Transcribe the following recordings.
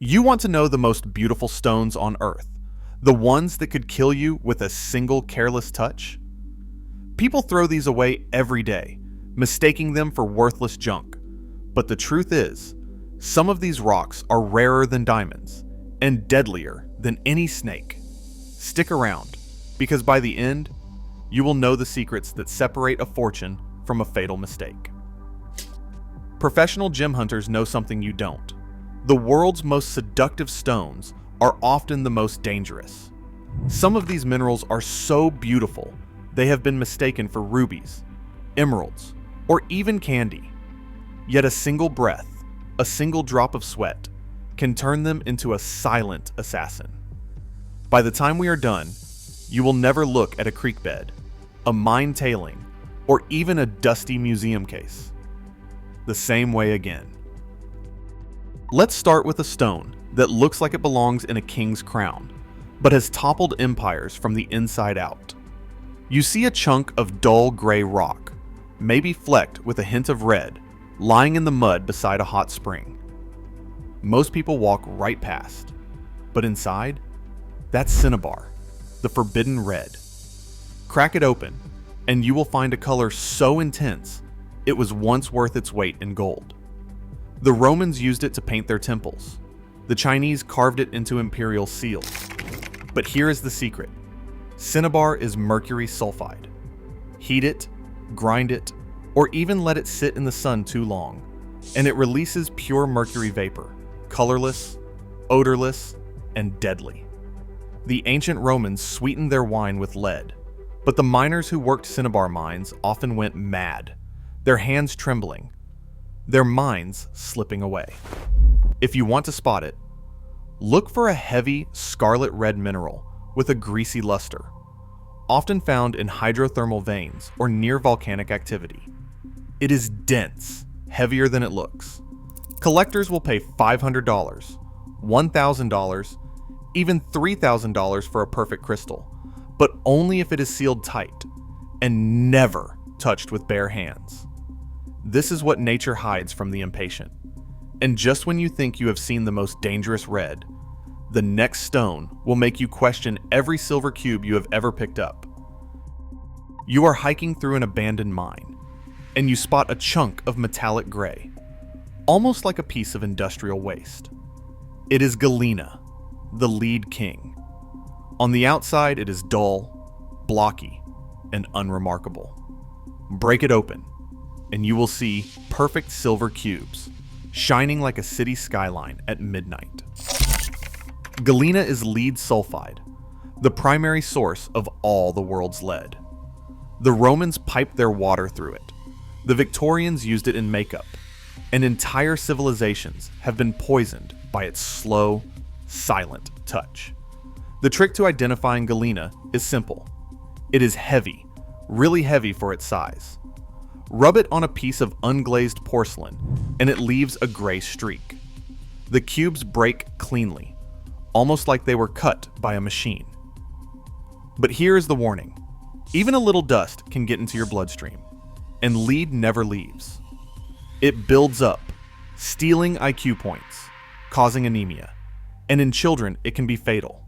You want to know the most beautiful stones on Earth, the ones that could kill you with a single careless touch? People throw these away every day, mistaking them for worthless junk. But the truth is, some of these rocks are rarer than diamonds and deadlier than any snake. Stick around, because by the end, you will know the secrets that separate a fortune from a fatal mistake. Professional gem hunters know something you don't. The world's most seductive stones are often the most dangerous. Some of these minerals are so beautiful, they have been mistaken for rubies, emeralds, or even candy. Yet a single breath, a single drop of sweat, can turn them into a silent assassin. By the time we are done, you will never look at a creek bed, a mine tailing, or even a dusty museum case the same way again. Let's start with a stone that looks like it belongs in a king's crown, but has toppled empires from the inside out. You see a chunk of dull gray rock, maybe flecked with a hint of red, lying in the mud beside a hot spring. Most people walk right past, but inside, that's Cinnabar, the forbidden red. Crack it open, and you will find a color so intense, it was once worth its weight in gold. The Romans used it to paint their temples. The Chinese carved it into imperial seals. But here is the secret. Cinnabar is mercury sulfide. Heat it, grind it, or even let it sit in the sun too long, and it releases pure mercury vapor, colorless, odorless, and deadly. The ancient Romans sweetened their wine with lead, but the miners who worked Cinnabar mines often went mad, their hands trembling, their minds slipping away. If you want to spot it, look for a heavy scarlet red mineral with a greasy luster, often found in hydrothermal veins or near volcanic activity. It is dense, heavier than it looks. Collectors will pay $500, $1,000, even $3,000 for a perfect crystal, but only if it is sealed tight and never touched with bare hands. This is what nature hides from the impatient. And just when you think you have seen the most dangerous red, the next stone will make you question every silver cube you have ever picked up. You are hiking through an abandoned mine, and you spot a chunk of metallic gray, almost like a piece of industrial waste. It is Galena, the lead king. On the outside, it is dull, blocky, and unremarkable. Break it open, and you will see perfect silver cubes, shining like a city skyline at midnight. Galena is lead sulfide, the primary source of all the world's lead. The Romans piped their water through it. The Victorians used it in makeup, and entire civilizations have been poisoned by its slow, silent touch. The trick to identifying Galena is simple. It is heavy, really heavy for its size. Rub it on a piece of unglazed porcelain, and it leaves a gray streak. The cubes break cleanly, almost like they were cut by a machine. But here is the warning. Even a little dust can get into your bloodstream, and lead never leaves. It builds up, stealing IQ points, causing anemia, and in children it can be fatal.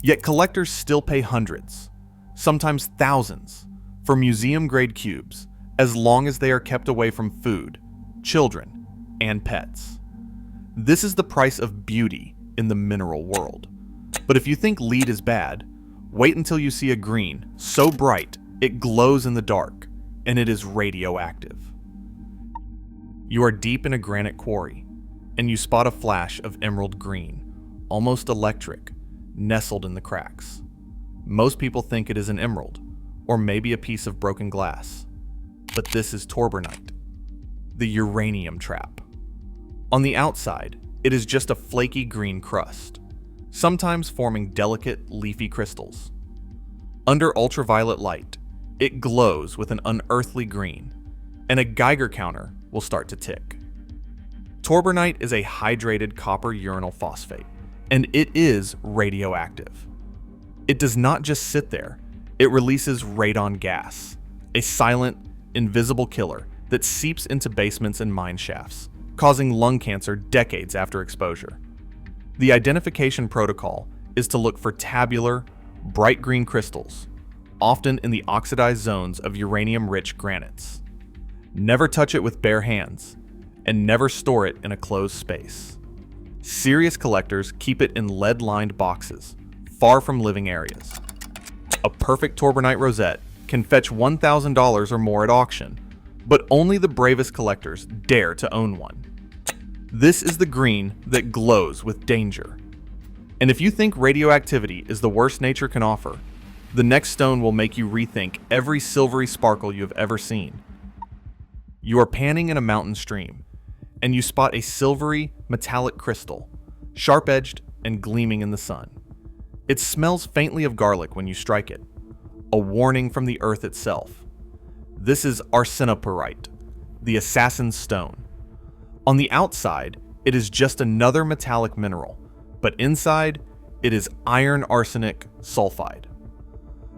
Yet collectors still pay hundreds, sometimes thousands, for museum-grade cubes, as long as they are kept away from food, children, and pets. This is the price of beauty in the mineral world. But if you think lead is bad, wait until you see a green so bright it glows in the dark, and it is radioactive. You are deep in a granite quarry, and you spot a flash of emerald green, almost electric, nestled in the cracks. Most people think it is an emerald, or maybe a piece of broken glass. But this is Torbernite, the uranium trap. On the outside, it is just a flaky green crust, sometimes forming delicate, leafy crystals. Under ultraviolet light, it glows with an unearthly green, and a Geiger counter will start to tick. Torbernite is a hydrated copper uranyl phosphate, and it is radioactive. It does not just sit there, it releases radon gas, a silent, invisible killer that seeps into basements and mine shafts, causing lung cancer decades after exposure. The identification protocol is to look for tabular, bright green crystals, often in the oxidized zones of uranium-rich granites. Never touch it with bare hands, and never store it in a closed space. Serious collectors keep it in lead-lined boxes, far from living areas. A perfect Torbernite rosette can fetch $1,000 or more at auction, but only the bravest collectors dare to own one. This is the green that glows with danger. And if you think radioactivity is the worst nature can offer, the next stone will make you rethink every silvery sparkle you have ever seen. You are panning in a mountain stream, and you spot a silvery, metallic crystal, sharp-edged and gleaming in the sun. It smells faintly of garlic when you strike it, a warning from the earth itself. This is Arsenopyrite, the assassin's stone. On the outside, it is just another metallic mineral, but inside, it is iron arsenic sulfide.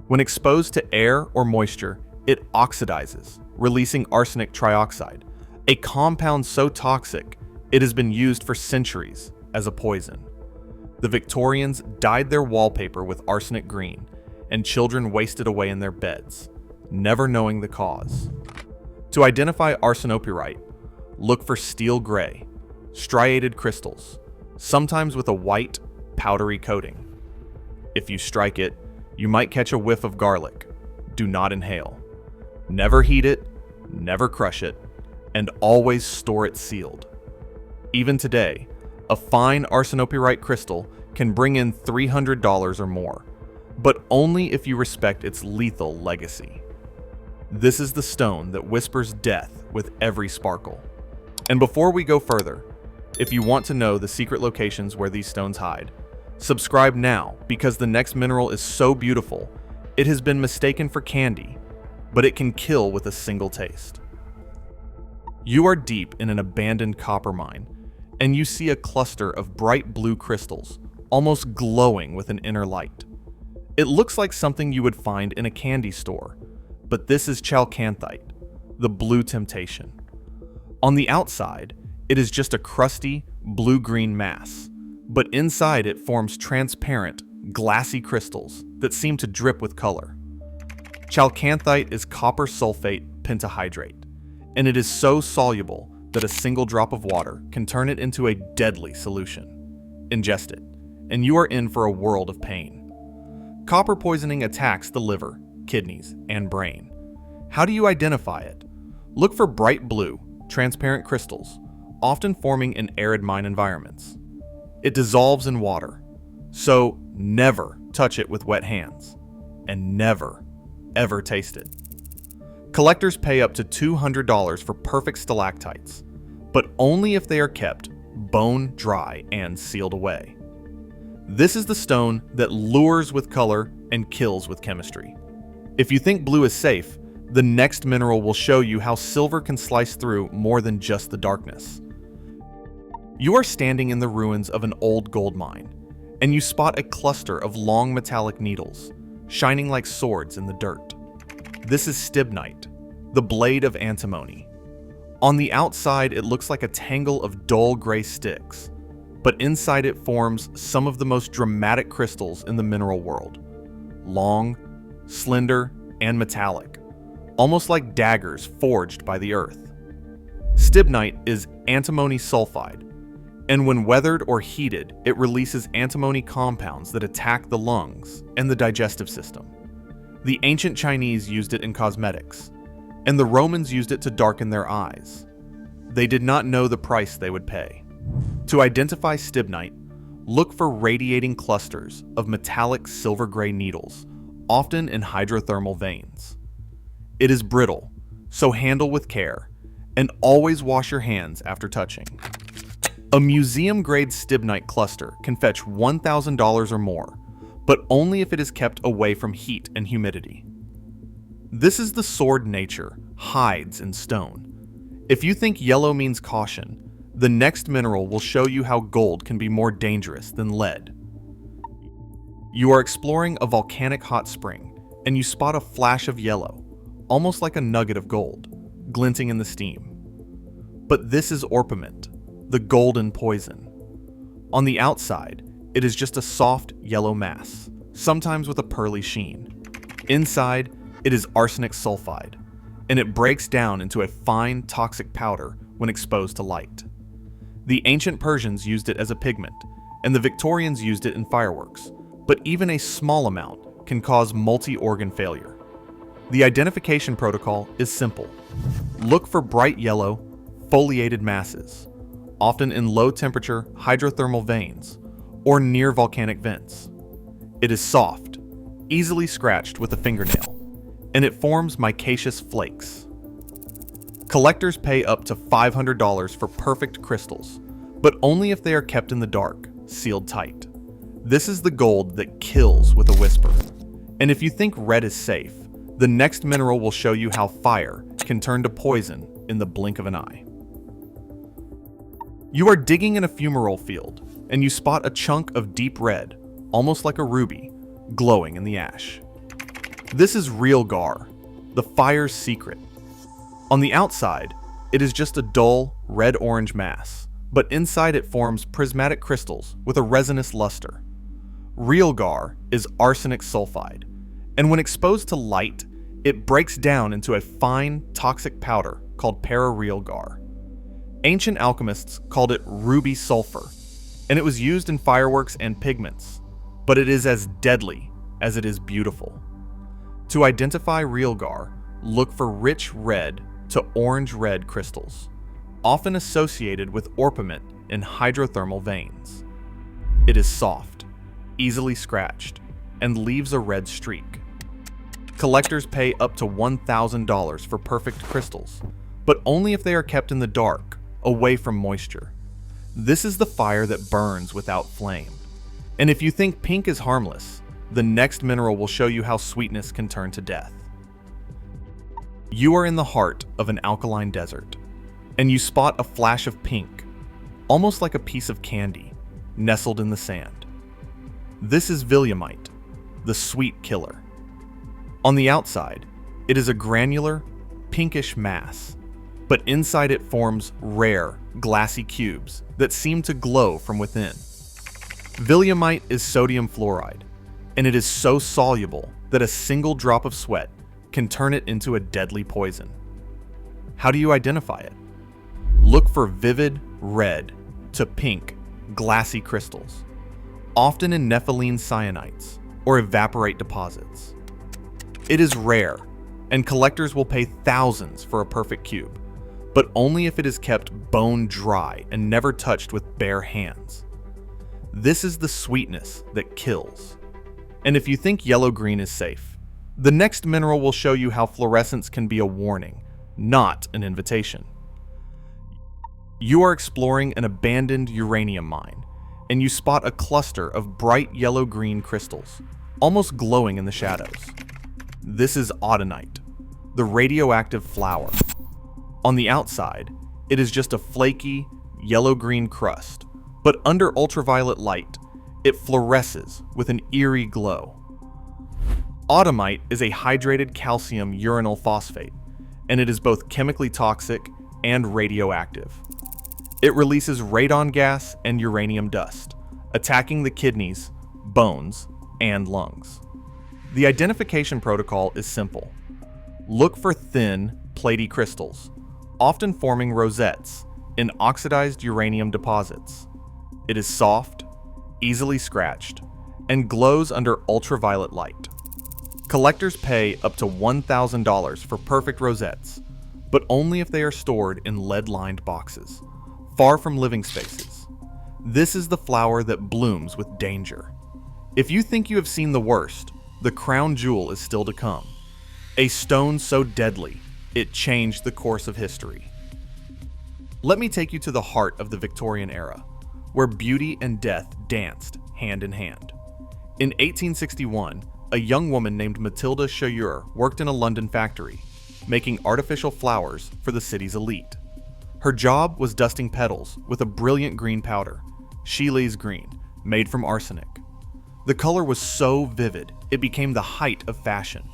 When exposed to air or moisture, it oxidizes, releasing arsenic trioxide, a compound so toxic it has been used for centuries as a poison. The Victorians dyed their wallpaper with arsenic green, and children wasted away in their beds, never knowing the cause. To identify Arsenopyrite, look for steel gray, striated crystals, sometimes with a white, powdery coating. If you strike it, you might catch a whiff of garlic. Do not inhale. Never heat it, never crush it, and always store it sealed. Even today, a fine Arsenopyrite crystal can bring in $300 or more, but only if you respect its lethal legacy. This is the stone that whispers death with every sparkle. And before we go further, if you want to know the secret locations where these stones hide, subscribe now because the next mineral is so beautiful, it has been mistaken for candy, but it can kill with a single taste. You are deep in an abandoned copper mine, and you see a cluster of bright blue crystals, almost glowing with an inner light. It looks like something you would find in a candy store, but this is Chalcantite, the blue temptation. On the outside, it is just a crusty, blue-green mass, but inside it forms transparent, glassy crystals that seem to drip with color. Chalcantite is copper sulfate pentahydrate, and it is so soluble that a single drop of water can turn it into a deadly solution. Ingest it, and you are in for a world of pain. Copper poisoning attacks the liver, kidneys, and brain. How do you identify it? Look for bright blue, transparent crystals, often forming in arid mine environments. It dissolves in water, so never touch it with wet hands, and never, ever taste it. Collectors pay up to $200 for perfect stalactites, but only if they are kept bone dry and sealed away. This is the stone that lures with color and kills with chemistry. If you think blue is safe, the next mineral will show you how silver can slice through more than just the darkness. You are standing in the ruins of an old gold mine, and you spot a cluster of long metallic needles, shining like swords in the dirt. This is Stibnite, the blade of antimony. On the outside, it looks like a tangle of dull gray sticks, but inside it forms some of the most dramatic crystals in the mineral world. Long, slender, and metallic, almost like daggers forged by the earth. Stibnite is antimony sulfide, and when weathered or heated, it releases antimony compounds that attack the lungs and the digestive system. The ancient Chinese used it in cosmetics, and the Romans used it to darken their eyes. They did not know the price they would pay. To identify Stibnite, look for radiating clusters of metallic silver-gray needles, often in hydrothermal veins. It is brittle, so handle with care, and always wash your hands after touching. A museum-grade Stibnite cluster can fetch $1,000 or more, but only if it is kept away from heat and humidity. This is the sword nature hides in stone. If you think yellow means caution, the next mineral will show you how gold can be more dangerous than lead. You are exploring a volcanic hot spring, and you spot a flash of yellow, almost like a nugget of gold, glinting in the steam. But this is Orpiment, the golden poison. On the outside, it is just a soft yellow mass, sometimes with a pearly sheen. Inside, it is arsenic sulfide, and it breaks down into a fine toxic powder when exposed to light. The ancient Persians used it as a pigment, and the Victorians used it in fireworks, but even a small amount can cause multi-organ failure. The identification protocol is simple. Look for bright yellow, foliated masses, often in low-temperature hydrothermal veins or near volcanic vents. It is soft, easily scratched with a fingernail, and it forms micaceous flakes. Collectors pay up to $500 for perfect crystals, but only if they are kept in the dark, sealed tight. This is the gold that kills with a whisper. And if you think red is safe, the next mineral will show you how fire can turn to poison in the blink of an eye. You are digging in a fumarole field, and you spot a chunk of deep red, almost like a ruby, glowing in the ash. This is Realgar, the fire's secret. On the outside, it is just a dull, red-orange mass, but inside it forms prismatic crystals with a resinous luster. Realgar is arsenic sulfide, and when exposed to light, it breaks down into a fine, toxic powder called para-realgar. Ancient alchemists called it ruby sulfur, and it was used in fireworks and pigments, but it is as deadly as it is beautiful. To identify Realgar, look for rich red to orange-red crystals, often associated with orpiment in hydrothermal veins. It is soft, easily scratched, and leaves a red streak. Collectors pay up to $1,000 for perfect crystals, but only if they are kept in the dark, away from moisture. This is the fire that burns without flame. And if you think pink is harmless, the next mineral will show you how sweetness can turn to death. You are in the heart of an alkaline desert, and you spot a flash of pink, almost like a piece of candy, nestled in the sand. This is Villiaumite, the sweet killer. On the outside, it is a granular, pinkish mass, but inside it forms rare, glassy cubes that seem to glow from within. Villiaumite is sodium fluoride, and it is so soluble that a single drop of sweat can turn it into a deadly poison. How do you identify it? Look for vivid red to pink, glassy crystals, often in nepheline cyanites or evaporite deposits. It is rare, and collectors will pay thousands for a perfect cube, but only if it is kept bone dry and never touched with bare hands. This is the sweetness that kills. And if you think yellow-green is safe, the next mineral will show you how fluorescence can be a warning, not an invitation. You are exploring an abandoned uranium mine, and you spot a cluster of bright yellow-green crystals, almost glowing in the shadows. This is Autunite, the radioactive flower. On the outside, it is just a flaky, yellow-green crust, but under ultraviolet light, it fluoresces with an eerie glow. Autunite is a hydrated calcium uranyl phosphate, and it is both chemically toxic and radioactive. It releases radon gas and uranium dust, attacking the kidneys, bones, and lungs. The identification protocol is simple. Look for thin, platy crystals, often forming rosettes in oxidized uranium deposits. It is soft, easily scratched, and glows under ultraviolet light. Collectors pay up to $1,000 for perfect rosettes, but only if they are stored in lead-lined boxes, far from living spaces. This is the flower that blooms with danger. If you think you have seen the worst, the crown jewel is still to come. A stone so deadly, it changed the course of history. Let me take you to the heart of the Victorian era, where beauty and death danced hand in hand. In 1861, a young woman named Matilda Chayeur worked in a London factory, making artificial flowers for the city's elite. Her job was dusting petals with a brilliant green powder, Chiles green, made from arsenic. The color was so vivid, it became the height of fashion.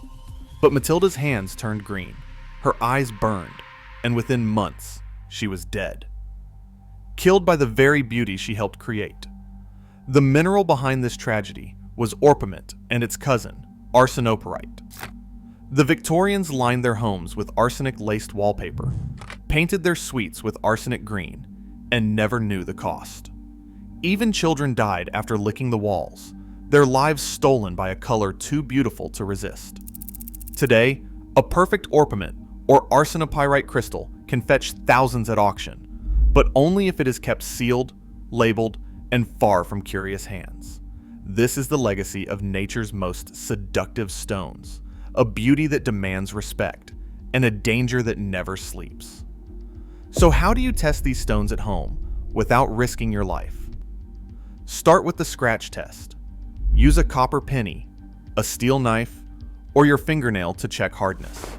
But Matilda's hands turned green, her eyes burned, and within months, she was dead. Killed by the very beauty she helped create. The mineral behind this tragedy was orpiment and its cousin, Arsenopyrite. The Victorians lined their homes with arsenic-laced wallpaper, painted their suites with arsenic green, and never knew the cost. Even children died after licking the walls, their lives stolen by a color too beautiful to resist. Today, a perfect orpiment or arsenopyrite crystal can fetch thousands at auction, but only if it is kept sealed, labeled, and far from curious hands. This is the legacy of nature's most seductive stones, a beauty that demands respect, and a danger that never sleeps. So how do you test these stones at home without risking your life? Start with the scratch test. Use a copper penny, a steel knife, or your fingernail to check hardness.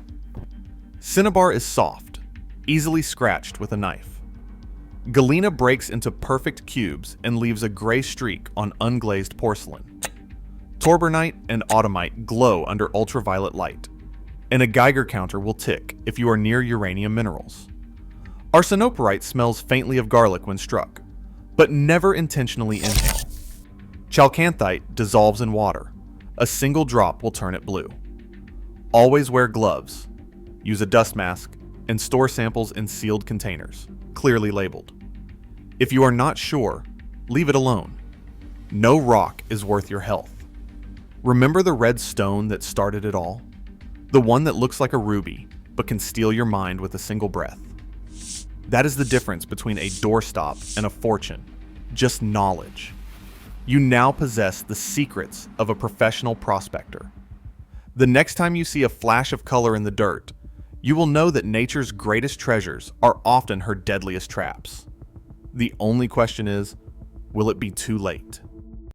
Cinnabar is soft, easily scratched with a knife. Galena breaks into perfect cubes and leaves a gray streak on unglazed porcelain. Torbernite and Autunite glow under ultraviolet light, and a Geiger counter will tick if you are near uranium minerals. Arsenopyrite smells faintly of garlic when struck, but never intentionally inhale. Chalcantite dissolves in water. A single drop will turn it blue. Always wear gloves, use a dust mask, and store samples in sealed containers, clearly labeled. If you are not sure, leave it alone. No rock is worth your health. Remember the red stone that started it all? The one that looks like a ruby, but can steal your mind with a single breath. That is the difference between a doorstop and a fortune. Just knowledge. You now possess the secrets of a professional prospector. The next time you see a flash of color in the dirt, you will know that nature's greatest treasures are often her deadliest traps. The only question is, will it be too late?